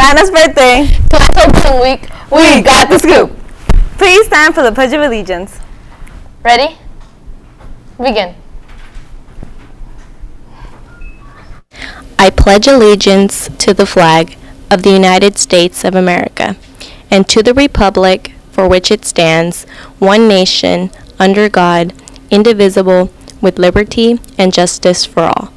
Anna's birthday. Class opening week. We got the scoop. Please stand for the Pledge of Allegiance. Ready? Begin. I pledge allegiance to the flag of the United States of America and to the republic for which it stands, one nation, under God, indivisible, with liberty and justice for all.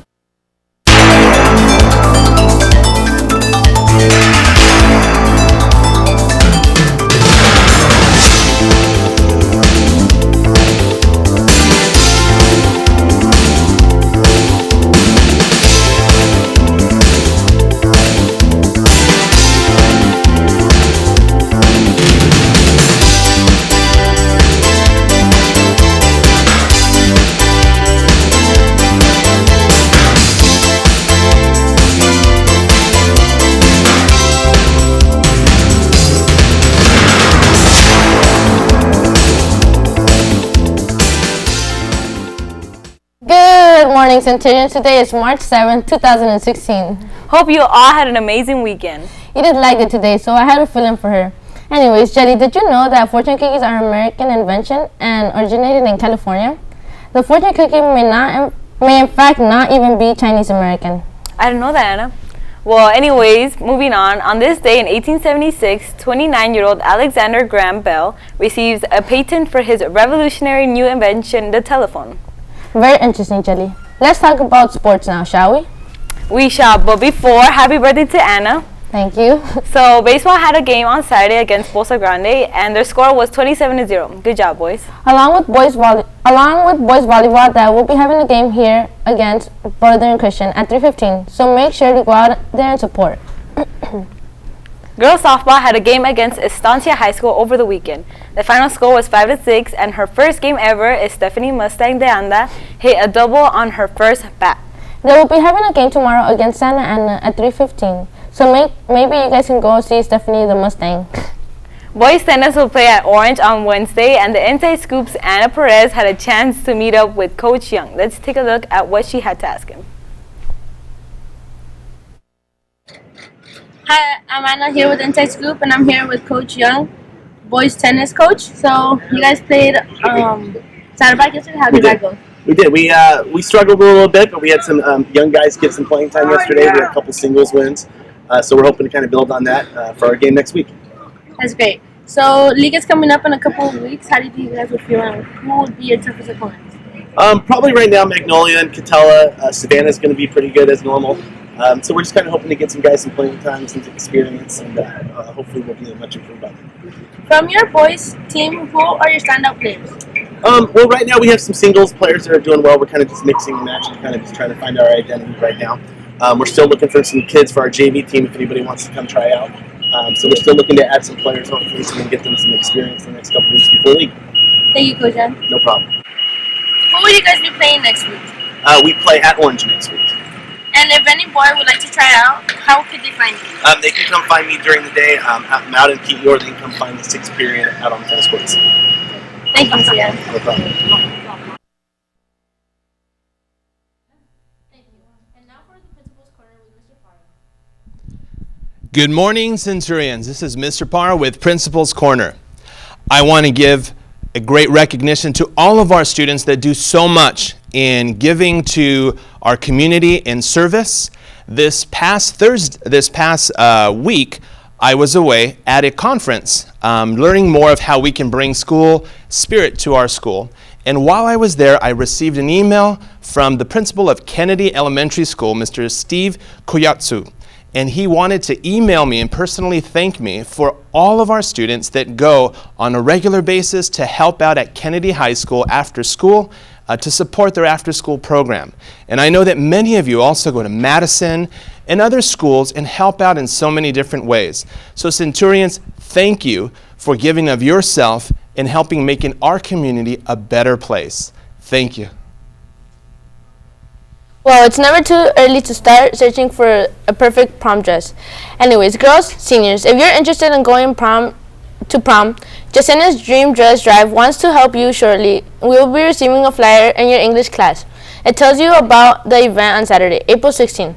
Good morning, Centurions. Today is March 7th, 2016. Hope you all had an amazing weekend. Edith liked it today, so I had to fill in for her. Anyways, Jetty, did you know that fortune cookies are an American invention and originated in California? The fortune cookie may in fact not even be Chinese American. I didn't know that, Anna. Well, anyways, moving on. On this day in 1876, 29-year-old Alexander Graham Bell receives a patent for his revolutionary new invention, the telephone. Very interesting, Jelly. Let's talk about sports now, shall we? We shall, but before, happy birthday to Anna. Thank you. So, baseball had a game on Saturday against Bosa Grande, and their score was 27-0. Good job, boys. Along with boys volleyball, that we'll be having a game here against Northern Christian at 3:15. So make sure to go out there and support. Girls softball had a game against Estancia High School over the weekend. The final score was 5-6, and her first game ever is Stephanie Mustang de Anda hit a double on her first bat. They will be having a game tomorrow against Santa Ana at 3:15. So maybe you guys can go see Stephanie the Mustang. Boys tennis will play at Orange on Wednesday, and the Inside Scoop's Anna Perez had a chance to meet up with Coach Young. Let's take a look at what she had to ask him. Hi, I'm Anna here with Inside Scoop, and I'm here with Coach Young, boys tennis coach. So you guys played Saddleback yesterday. How did that go? We did. We struggled a little bit, but we had some young guys get some playing time yesterday. We had a couple singles wins, so we're hoping to kind of build on that for our game next week. That's great. So league is coming up in a couple of weeks. How do you think you guys would feel, and who would be your toughest opponent? Probably right now Magnolia and Catella. Savannah's going to be pretty good as normal. So we're just kind of hoping to get some guys some playing time, some experience, and hopefully we'll be much improved on that. From your boys team, who are your standout players? Well, right now we have some singles players that are doing well. We're kind of just mixing and matching, kind of just trying to find our identity right now. We're still looking for some kids for our JV team if anybody wants to come try out. So we're still looking to add some players, hopefully, so we can get them some experience in the next couple weeks before league. Thank you, Coach Young. No problem. Who will you guys be playing next week? We play at Orange next week. And if any boy would like to try out, how could they find you? They can come find me during the day. I'm out in PE, or they can come find the 6th period out on the tennis courts. Thank you, Tia. No problem. Good morning, Centurions. This is Mr. Parr with Principal's Corner. I want to give a great recognition to all of our students that do so much in giving to our community in service. This past week, I was away at a conference, learning more of how we can bring school spirit to our school. And while I was there, I received an email from the principal of Kennedy Elementary School, Mr. Steve Koyatsu. And he wanted to email me and personally thank me for all of our students that go on a regular basis to help out at Kennedy High School after school to support their after-school program. And I know that many of you also go to Madison and other schools and help out in so many different ways. So Centurions, thank you for giving of yourself and helping making our community a better place. Thank you. Well, it's never too early to start searching for a perfect prom dress. Anyways, girls, seniors, if you're interested in going to prom, Jacena's Dream Dress Drive wants to help you shortly. We will be receiving a flyer in your English class. It tells you about the event on Saturday, April 16th.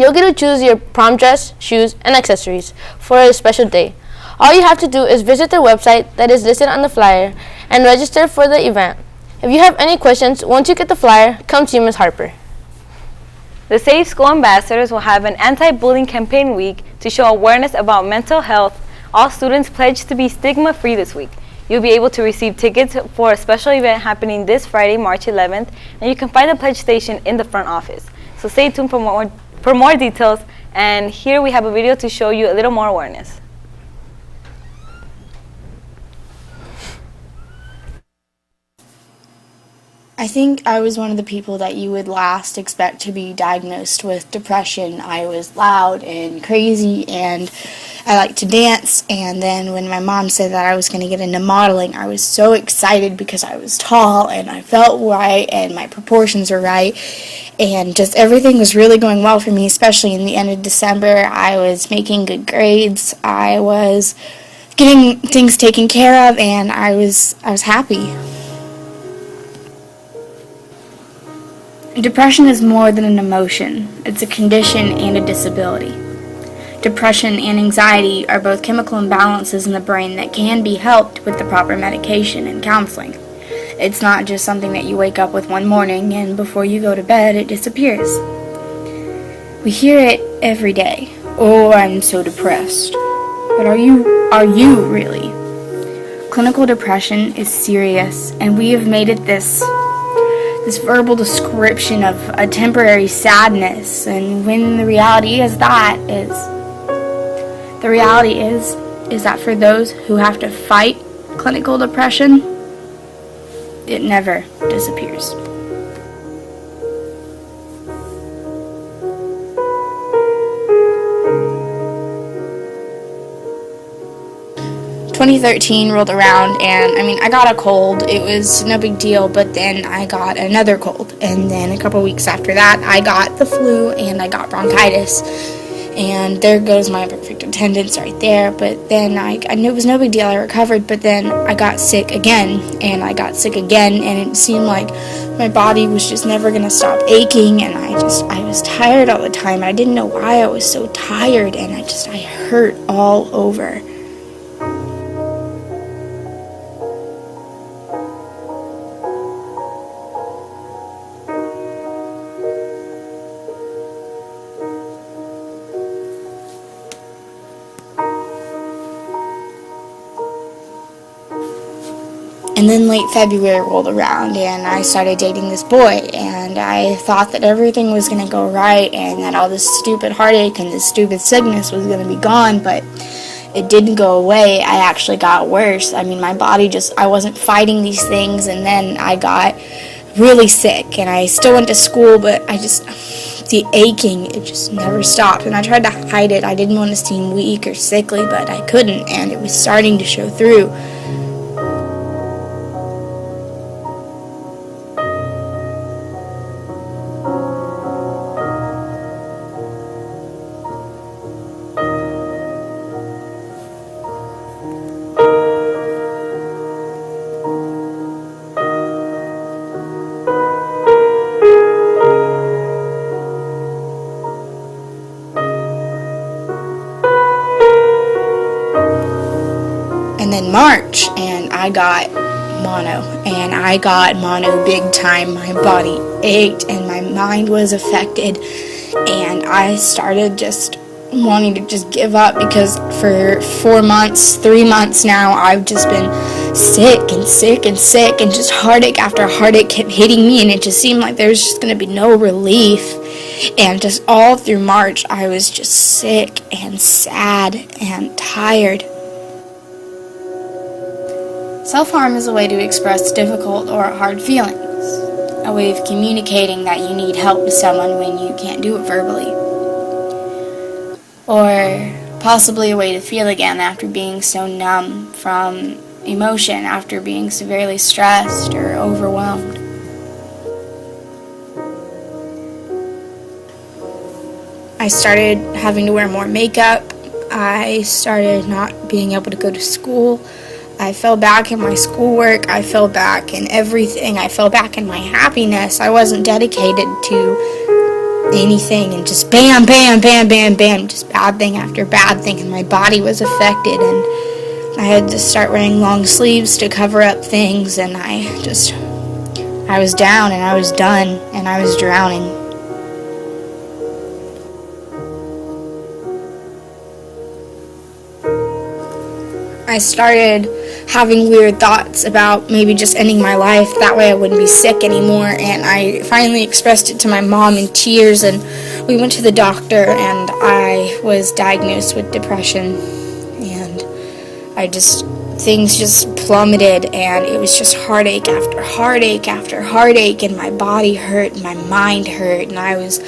You'll get to choose your prom dress, shoes, and accessories for a special day. All you have to do is visit their website that is listed on the flyer and register for the event. If you have any questions, once you get the flyer, come see Ms. Harper. The Safe School Ambassadors will have an anti-bullying campaign week to show awareness about mental health. All students pledge to be stigma-free this week. You'll be able to receive tickets for a special event happening this Friday, March 11th, and you can find the pledge station in the front office. So stay tuned for more details, and here we have a video to show you a little more awareness. I think I was one of the people that you would last expect to be diagnosed with depression. I was loud and crazy, and I liked to dance, and then when my mom said that I was going to get into modeling, I was so excited because I was tall and I felt right and my proportions were right, and just everything was really going well for me, especially in the end of December. I was making good grades, I was getting things taken care of, and I was happy. Depression is more than an emotion. It's a condition and a disability. Depression and anxiety are both chemical imbalances in the brain that can be helped with the proper medication and counseling. It's not just something that you wake up with one morning and before you go to bed it disappears. We hear it every day. Oh, I'm so depressed. But are you really? Clinical depression is serious, and we have made it this verbal description of a temporary sadness, and when the reality is that for those who have to fight clinical depression, it never disappears. "2013 rolled around, and I got a cold. It was no big deal, but then I got another cold, and then a couple weeks after that I got the flu and I got bronchitis, and there goes my perfect attendance right there. But then I knew it was no big deal, I recovered, but then I got sick again, and it seemed like my body was just never going to stop aching, and I was tired all the time. I didn't know why I was so tired, and I hurt all over. And then late February rolled around, and I started dating this boy, and I thought that everything was going to go right, and that all this stupid heartache and this stupid sickness was going to be gone, but it didn't go away. I actually got worse. My body I wasn't fighting these things, and then I got really sick, and I still went to school, but the aching, it just never stopped, and I tried to hide it. I didn't want to seem weak or sickly, but I couldn't, and it was starting to show through. And then March, and I got mono big time. My body ached and my mind was affected, and I started just wanting to just give up, because for 3 months now, I've just been sick, and just heartache after heartache kept hitting me, and it just seemed like there was just going to be no relief. And just all through March, I was just sick and sad and tired. Self-harm is a way to express difficult or hard feelings, a way of communicating that you need help to someone when you can't do it verbally, or possibly a way to feel again after being so numb from emotion, after being severely stressed or overwhelmed. I started having to wear more makeup. I started not being able to go to school. I fell back in my schoolwork. I fell back in everything. I fell back in my happiness. I wasn't dedicated to anything, and just bam, bam, bam, bam, bam, just bad thing after bad thing, and my body was affected, and I had to start wearing long sleeves to cover up things, and I was down, and I was done, and I was drowning. I started having weird thoughts about maybe just ending my life. That way I wouldn't be sick anymore. And I finally expressed it to my mom in tears, and we went to the doctor, and I was diagnosed with depression. And things just plummeted, and it was just heartache after heartache after heartache, and my body hurt, and my mind hurt, and I was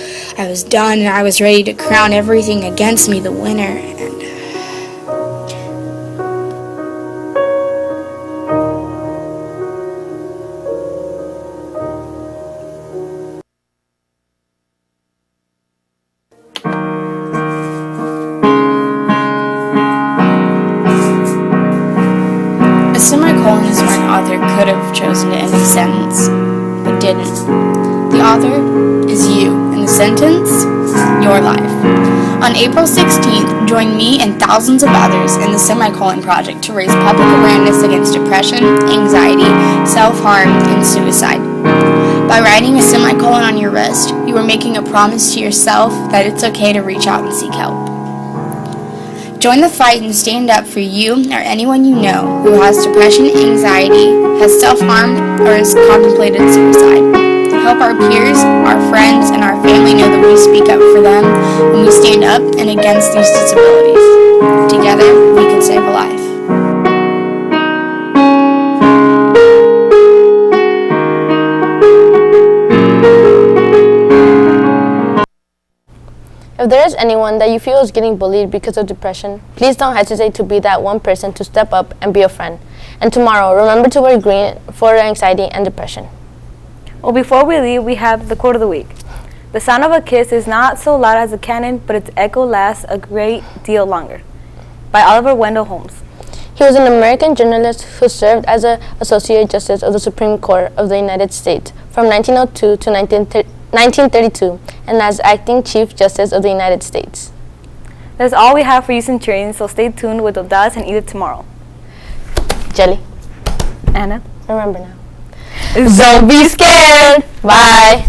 done, and I was ready to crown everything against me the winner. And a semicolon is where an author could have chosen to end a sentence, but didn't. The author is you, and the sentence, your life. On April 16th, join me and thousands of others in the Semicolon Project to raise public awareness against depression, anxiety, self-harm, and suicide. By writing a semicolon on your wrist, you are making a promise to yourself that it's okay to reach out and seek help. Join the fight and stand up for you or anyone you know who has depression, anxiety, has self-harm, or has contemplated suicide. Help our peers, our friends, and our family know that we speak up for them and we stand up and against these disabilities. Together, we can save a life. If there is anyone that you feel is getting bullied because of depression, please don't hesitate to be that one person to step up and be a friend. And tomorrow, remember to wear green for anxiety and depression. Well, before we leave, we have the quote of the week. The sound of a kiss is not so loud as a cannon, but its echo lasts a great deal longer. By Oliver Wendell Holmes. He was an American journalist who served as an Associate Justice of the Supreme Court of the United States from 1902 to 1932, and as Acting Chief Justice of the United States. That's all we have for you, Centurions, so stay tuned with Odas and Edith tomorrow. Jelly. Anna. Remember now. Don't be scared. Bye.